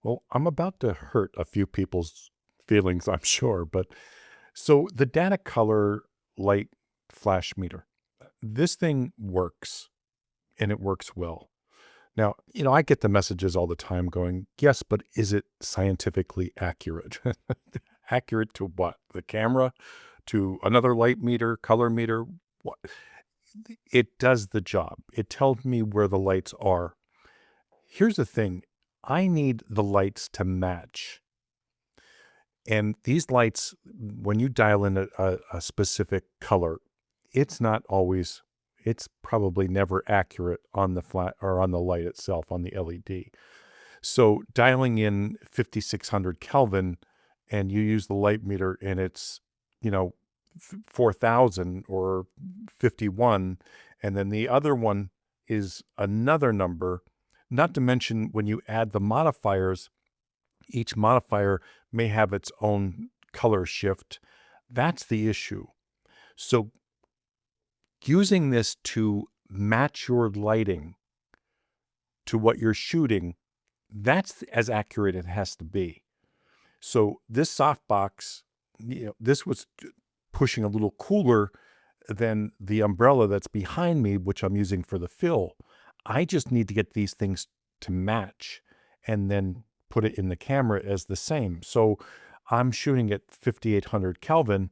Well, I'm about to hurt a few people's feelings, I'm sure, but so the Datacolor light flash meter, this thing works and it works well. Now, I get the messages all the time going, yes, but is it scientifically accurate? Accurate to what? The camera? To another light meter, color meter? What? It does the job. It tells me where the lights are. Here's the thing. I need the lights to match. And these lights, when you dial in a specific color, it's not always, it's probably never accurate on the flat or on the light itself, on the LED. So dialing in 5600 Kelvin and you use the light meter and it's, you know, 4000 or 51, and then the other one is another number, not to mention when you add the modifiers, each modifier may have its own color shift. That's the issue. So using this to match your lighting to what you're shooting, that's as accurate it has to be. So this softbox, this was pushing a little cooler than the umbrella that's behind me, which I'm using for the fill. I just need to get these things to match and then put it in the camera as the same. So I'm shooting at 5800 Kelvin.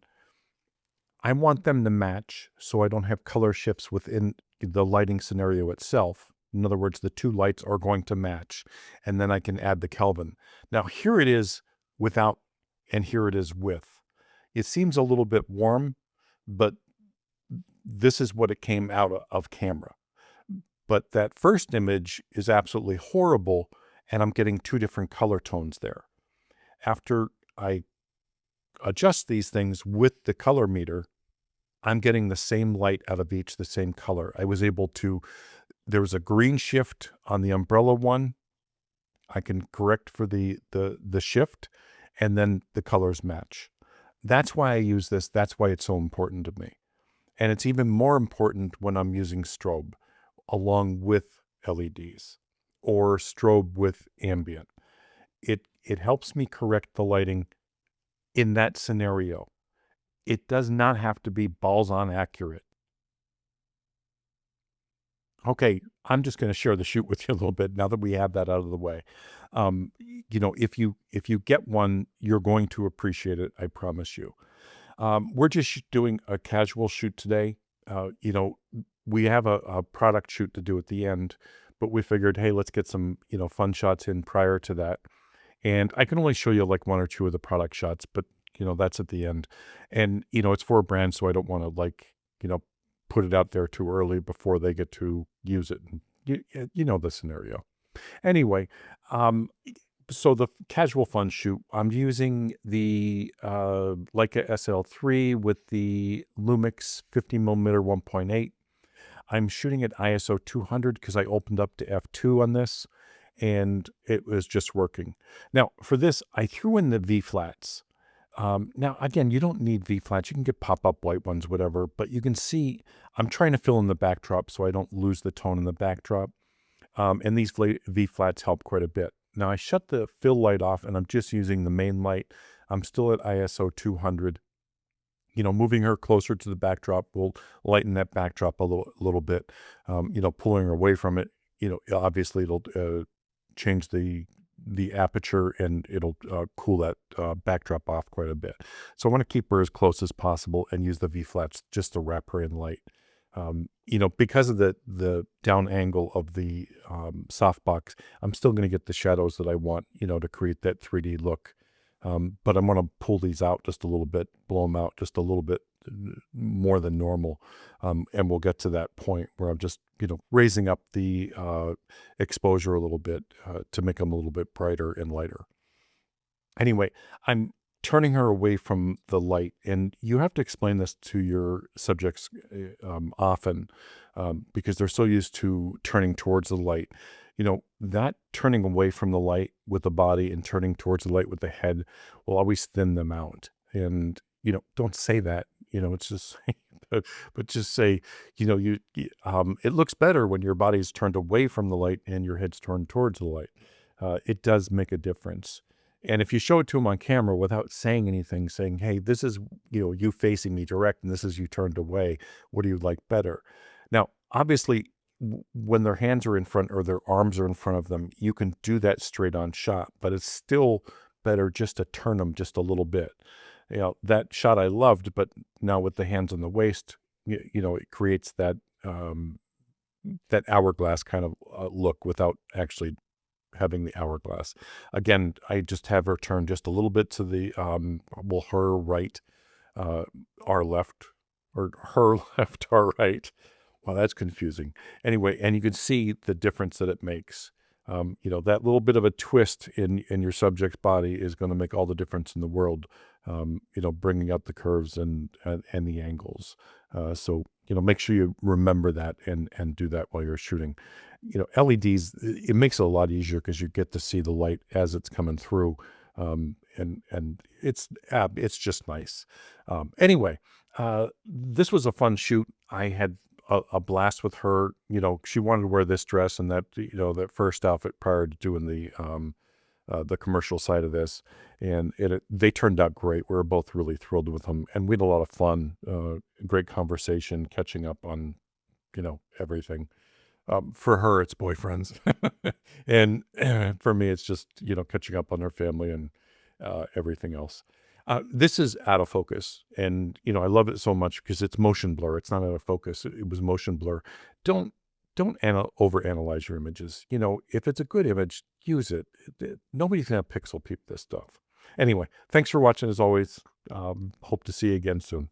I want them to match so I don't have color shifts within the lighting scenario itself. In other words, the two lights are going to match, and then I can add the Kelvin. Now, here it is without, and here it is with. It seems a little bit warm, but this is what it came out of camera. But that first image is absolutely horrible, and I'm getting two different color tones there. After I adjust these things with the color meter, I'm getting the same light out of each, the same color. I was able to, there was a green shift on the umbrella one. I can correct for the shift, and then the colors match. That's why I use this. That's why it's so important to me. And it's even more important when I'm using strobe along with LEDs or strobe with ambient. It helps me correct the lighting in that scenario. It does not have to be balls on accurate. Okay, I'm just going to share the shoot with you a little bit now that we have that out of the way. If you get one, you're going to appreciate it. I promise you. We're just doing a casual shoot today. We have a product shoot to do at the end, but we figured, hey, let's get some fun shots in prior to that. And I can only show you like one or two of the product shots, but that's at the end. And it's for a brand, so I don't want to put it out there too early before they get to use it. And you know the scenario. Anyway, so the casual fun shoot, I'm using the Leica SL3 with the Lumix 50mm 1.8. I'm shooting at ISO 200 because I opened up to f2 on this, and it was just working. Now, for this, I threw in the V-flats. Now, again, you don't need V-flats. You can get pop-up light ones, whatever, but you can see I'm trying to fill in the backdrop so I don't lose the tone in the backdrop. And these V-flats help quite a bit. Now, I shut the fill light off, and I'm just using the main light. I'm still at ISO 200. Moving her closer to the backdrop will lighten that backdrop a little bit. Pulling her away from it, obviously it'll change the aperture, and it'll cool that backdrop off quite a bit. So I want to keep her as close as possible and use the V-flats just to wrap her in light. Because of the down angle of the softbox, I'm still going to get the shadows that I want, to create that 3D look. But I'm going to pull these out just a little bit, blow them out just a little bit more than normal. And we'll get to that point where I'm just, raising up the exposure a little bit to make them a little bit brighter and lighter. Anyway, I'm turning her away from the light, and you have to explain this to your subjects often because they're so used to turning towards the light. That turning away from the light with the body and turning towards the light with the head will always thin them out. And, don't say that, it's just, but just say, it looks better when your body's turned away from the light and your head's turned towards the light. it does make a difference. And if you show it to them on camera without saying anything, saying, "Hey, this is, you facing me direct and this is you turned away. What do you like better?" Now, obviously, when their hands are in front or their arms are in front of them, you can do that straight on shot, but it's still better just to turn them just a little bit. That shot I loved, but now with the hands on the waist, it creates um, that hourglass kind of look without actually having the hourglass. Again, I just have her turn just a little bit to the, her right, uh, our left, or her left, our right. Wow, that's confusing. Anyway, and you can see the difference that it makes. That little bit of a twist in your subject's body is going to make all the difference in the world. Bringing up the curves and the angles. So make sure you remember that and do that while you're shooting. LEDs, it makes it a lot easier because you get to see the light as it's coming through, and it's just nice. Anyway, this was a fun shoot. I had a blast with her. She wanted to wear this dress and that first outfit prior to doing the commercial side of this, and they turned out great. We were both really thrilled with them, and we had a lot of fun. Great conversation, catching up on everything. For her, it's boyfriends, and for me, it's just catching up on her family and everything else. This is out of focus, and I love it so much because it's motion blur. It's not out of focus. It was motion blur. Don't overanalyze your images. If it's a good image, use it. Nobody's gonna pixel peep this stuff. Anyway, thanks for watching as always. Hope to see you again soon.